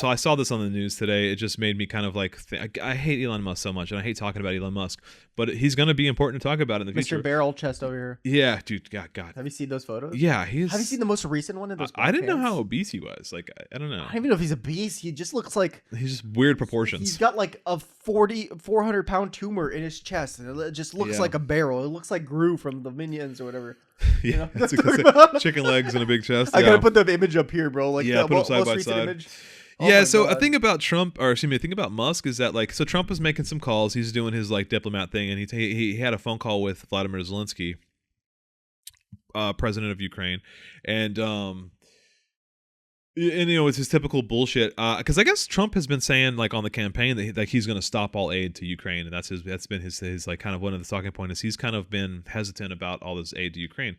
so I saw this on the news today. It just made me kind of like, I hate Elon Musk so much, and I hate talking about Elon Musk, but he's going to be important to talk about in the future. Mr. Barrel Chest over here. Yeah, dude. God. Have you seen those photos? Yeah, he's. Have you seen the most recent one of those? I didn't know pants? how obese he was. Like, I don't know. I don't even know if he's a beast. He just looks like He's just weird proportions. he's got like a 400-pound tumor in his chest, and it just looks like a barrel. It looks like Gru from the Minions or whatever. Yeah, that's a good thing. Chicken legs and a big chest. I gotta put the image up here, bro. Like yeah, the put them side most by recent side. image. Yeah, so a thing about Trump, or excuse me, a thing about Musk is that, like, so Trump was making some calls. He's doing his, like, diplomat thing, and he had a phone call with Vladimir Zelensky, president of Ukraine, and you know, it's his typical bullshit. Because I guess Trump has been saying, like, on the campaign that he's going to stop all aid to Ukraine, and that's been his like kind of one of the talking points. Is he's kind of been hesitant about all this aid to Ukraine.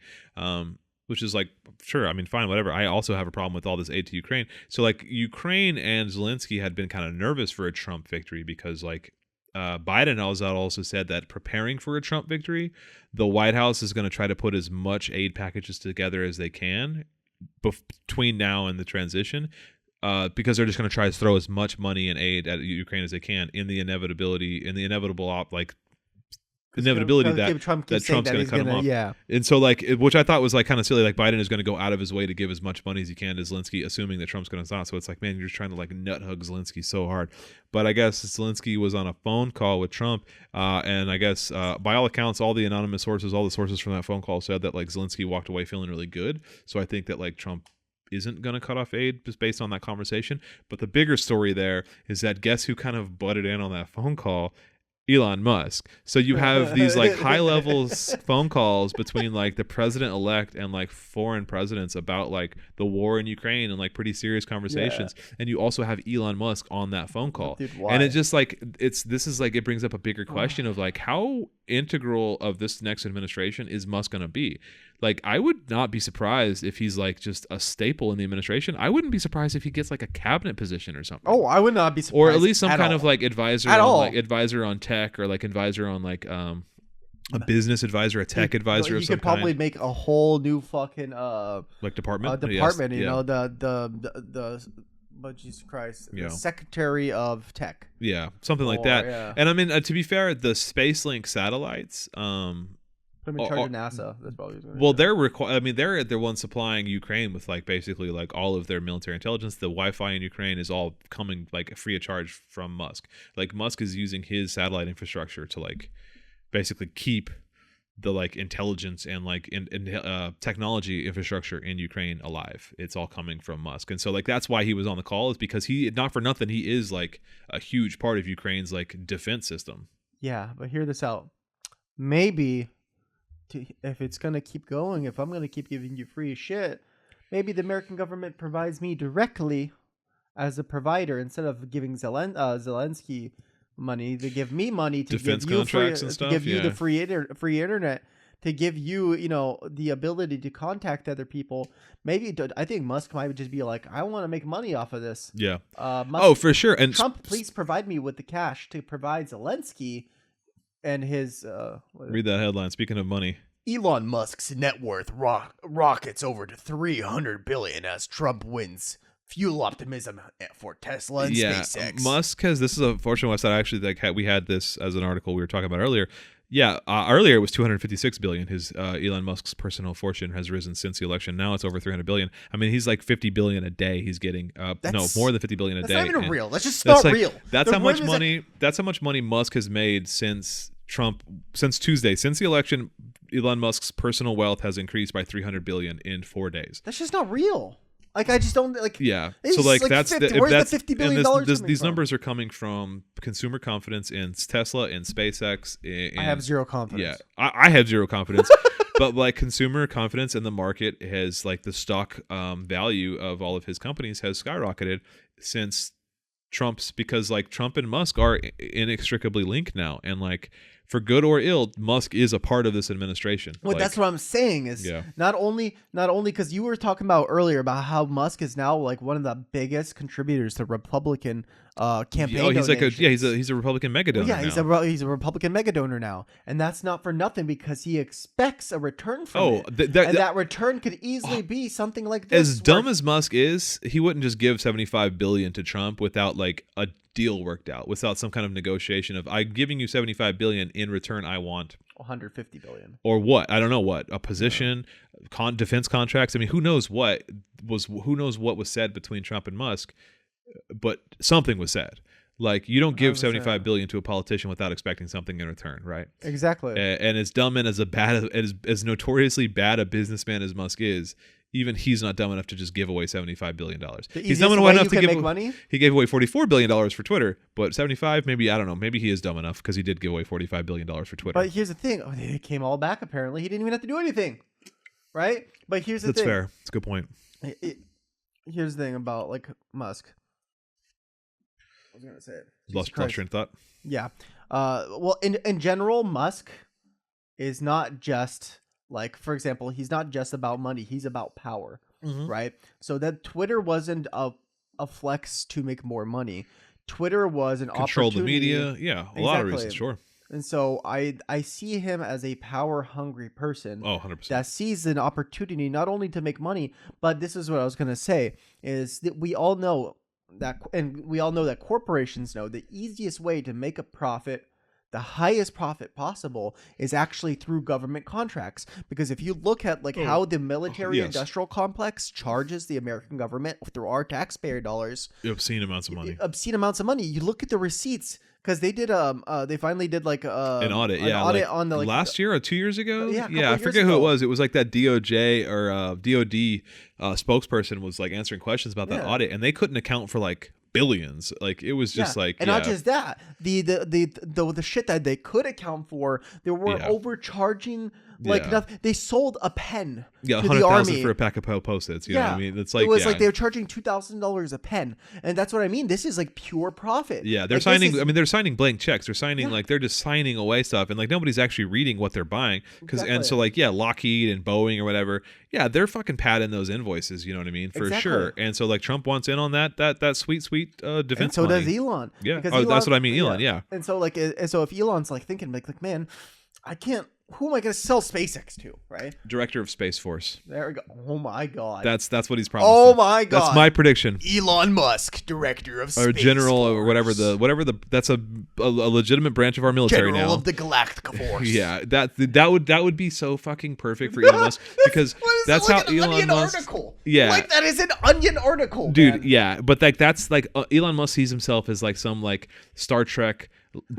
Which is like, sure, I mean, fine, whatever. I also have a problem with all this aid to Ukraine. So, like, Ukraine and Zelensky had been kind of nervous for a Trump victory because, like, Biden also said that preparing for a Trump victory, the White House is going to try to put as much aid packages together as they can between now and the transition, because they're just going to try to throw as much money and aid at Ukraine as they can in the inevitable inevitability that Trump's going to cut him off. Yeah. And so, like, which I thought was, like, kind of silly. Like, Biden is going to go out of his way to give as much money as he can to Zelensky, assuming that Trump's going to stop. So it's like, man, you're just trying to, like, nut hug Zelensky so hard. But I guess Zelensky was on a phone call with Trump, and I guess by all accounts, all the anonymous sources, all the sources from that phone call said that, like, Zelensky walked away feeling really good. So I think that, like, Trump isn't going to cut off aid just based on that conversation. But the bigger story there is that guess who kind of butted in on that phone call? Elon Musk. So you have these, like, high level phone calls between, like, the president-elect and, like, foreign presidents about, like, the war in Ukraine and, like, pretty serious conversations. Yeah. And you also have Elon Musk on that phone call. Dude, why? And it just, like, it brings up a bigger question of, like, how integral of this next administration is Musk going to be? Like, I would not be surprised if he's, like, just a staple in the administration. I wouldn't be surprised if he gets, like, a cabinet position or something. Oh, I would not be surprised. Or at least some kind of, like, advisor like, advisor on tech, or, like, advisor on, like, a business advisor, a tech advisor of some kind. You could probably make a whole new fucking like department. Yes. You know, the Jesus Christ, the Secretary of Tech. Yeah, something like that. Yeah. And I mean, to be fair, the SpaceLink satellites, put them in charge of NASA. That's probably they're the ones supplying Ukraine with, like, basically, like, all of their military intelligence. The Wi-Fi in Ukraine is all coming, like, free of charge from Musk. Like, Musk is using his satellite infrastructure to, like, basically keep the, like, intelligence and, like, in technology infrastructure in Ukraine alive. It's all coming from Musk. And so, like, that's why he was on the call, is because he, not for nothing, he is, like, a huge part of Ukraine's, like, defense system. Yeah, but hear this out. Maybe if it's going to keep going, if I'm going to keep giving you free shit, maybe the American government provides me directly as a provider instead of giving Zelensky money. They give me money to defense give you contracts and stuff, to give you the free internet, to give you, you know, the ability to contact other people. Maybe I think Musk might just be like, I want to make money off of this. Yeah. Musk, for sure. And Trump, please provide me with the cash to provide Zelensky and his read that headline. Speaking of money, Elon Musk's net worth rockets over to $300 billion as Trump wins. Fuel optimism for Tesla and SpaceX. Musk has, this is a Fortune website. Actually, like, we had this as an article we were talking about earlier. Yeah, earlier it was $256 billion. His Elon Musk's personal fortune has risen since the election. Now it's over $300 billion. I mean, he's like $50 billion a day. He's getting more than $50 billion a day. That's not even real. That's just not real. That's how much money. That's how much money Musk has made since Tuesday, since the election. Elon Musk's personal wealth has increased by $300 billion in 4 days. That's just not real. Like, I just don't like. Yeah. So, like, where's the $50 billion? These numbers are coming from consumer confidence in Tesla and SpaceX. I have zero confidence. Yeah, I have zero confidence. But, like, consumer confidence in the market has, like, the stock value of all of his companies has skyrocketed since because, like, Trump and Musk are inextricably linked now, and, like, for good or ill, Musk is a part of this administration. Well, that's what I'm saying is not only because you were talking about earlier about how Musk is now like one of the biggest contributors to Republican campaign. Oh, he's donations. he's a Republican mega donor. Well, yeah, he's a Republican mega donor now, and that's not for nothing because he expects a return from it. And that return could easily be something like this. As dumb as Musk is, he wouldn't just give $75 billion to Trump without like a deal worked out, without some kind of negotiation of I'm giving you $75 billion in return. I want $150 billion or what? I don't know what a position, defense contracts. I mean, who knows what was said between Trump and Musk, but something was said. Like you don't give 75 billion to a politician without expecting something in return, right? Exactly. And as dumb and as notoriously bad a businessman as Musk is, even he's not dumb enough to just give away $75 billion. He's dumb enough to give money. He gave away $44 billion for Twitter, but 75, maybe, I don't know. Maybe he is dumb enough because he did give away $45 billion for Twitter. But here's the thing. It came all back, apparently. He didn't even have to do anything, right? But here's the thing. That's fair. That's a good point. Here's the thing about like Musk. I was going to say it. Lost train of thought. Yeah. Well, in general, Musk is not just... Like, for example, he's not just about money. He's about power, right? So that Twitter wasn't a flex to make more money. Twitter was an control opportunity. The media. Yeah, a lot of reasons, sure. And so I see him as a power-hungry person 100%. that sees an opportunity not only to make money, but this is what I was going to say, is that we all know that, and we all know that corporations know the easiest way to make a profit, the highest profit possible, is actually through government contracts. Because if you look at like how the military industrial complex charges the American government through our taxpayer dollars, obscene amounts of money. You look at the receipts, because they did they finally did like an audit, audit on the last year or 2 years ago. I forget who it was. It was like that DOJ or DOD spokesperson was like answering questions about that audit, and they couldn't account for like billions. Like it was just like, and not just that, the shit that they could account for, they were overcharging like nothing. They sold a pen to the army for a pack of Post-its. You know what I mean? It's like it was like they were charging $2,000 a pen, and that's what I mean. This is like pure profit. Yeah, they're signing. They're signing blank checks. They're signing like they're just signing away stuff, and like nobody's actually reading what they're buying. And so like Lockheed and Boeing or whatever. Yeah, they're fucking padding those invoices. You know what I mean? For sure. And so like Trump wants in on that sweet defense. And so money. Does Elon. Yeah, that's what I mean. Elon. Yeah. And so if Elon's like thinking like man, I can't. Who am I going to sell SpaceX to, right? Director of Space Force. There we go. Oh, my God. That's what he's promised. Oh, my God. That's my prediction. Elon Musk, Director of Space Force. Or General or whatever that's a legitimate branch of our military General now. of the Galactic Force. Yeah, that would be so fucking perfect for Elon Musk because that's like how an Elon Onion Musk. Article. Yeah, like that is an Onion article, dude. Man. Yeah, but like that's like Elon Musk sees himself as like some like Star Trek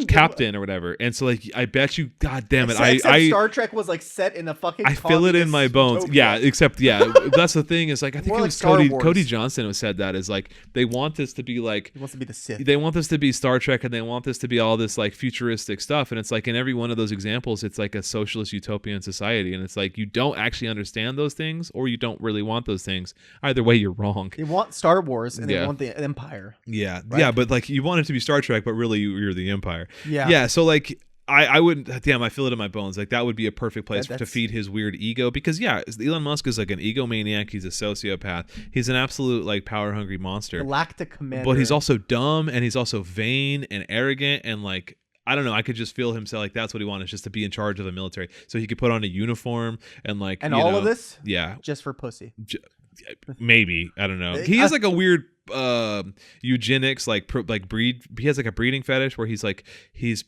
captain or whatever, and so like I bet you, God damn it, I Star Trek was like set in a fucking. I feel it in my bones. Utopia. Yeah, except that's the thing is like I think more it was like Cody Johnson who said that is like they want this to be like he wants to be the Sith. They want this to be Star Trek and they want this to be all this like futuristic stuff, and it's like in every one of those examples it's like a socialist utopian society, and it's like you don't actually understand those things or you don't really want those things. Either way, you're wrong. They want Star Wars and they want the Empire. Yeah, right? Yeah, but like you want it to be Star Trek, but really you're the Empire. Yeah. So like I wouldn't. Damn, I feel it in my bones. Like that would be a perfect place to feed his weird ego because Elon Musk is like an egomaniac. He's a sociopath. He's an absolute like power hungry monster. Galactic commander. But he's also dumb and he's also vain and arrogant and like. I don't know. I could just feel himself like that's what he wanted, just to be in charge of the military, so he could put on a uniform and like. And all of this, just for pussy. Maybe I don't know. He has like a weird eugenics like breed. He has like a breeding fetish where he's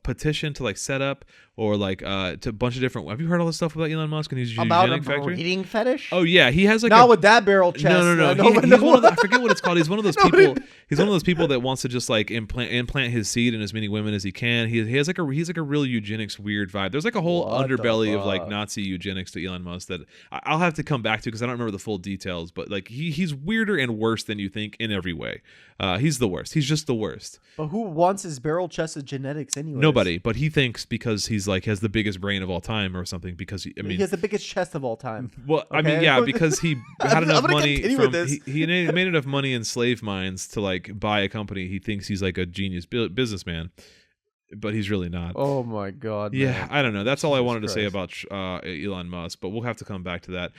petitioned to like set up or like to a bunch of different. Have you heard all this stuff about Elon Musk and his eugenic factory? Breeding fetish? Oh yeah, he has like not with that barrel chest. No. He's one of the, I forget what it's called. He's one of those people. He's one of those people that wants to just like implant his seed in as many women as he can. He's like a real eugenics weird vibe. There's like a whole underbelly of like Nazi eugenics to Elon Musk that I'll have to come back to because I don't remember the full details. But like he's weirder and worse than you think in every way. He's the worst. He's just the worst. But who wants his barrel chest of genetics anyway? Nobody. But he thinks because he's like has the biggest brain of all time or something because he has the biggest chest of all time. Well, okay? I mean, yeah, because he had enough money he made enough money in slave mines to like buy a company. He thinks he's like a genius businessman. but he's really not. Oh my God. Yeah, Man. I don't know. That's all I Jesus wanted to say Christ. about Elon Musk, but we'll have to come back to that.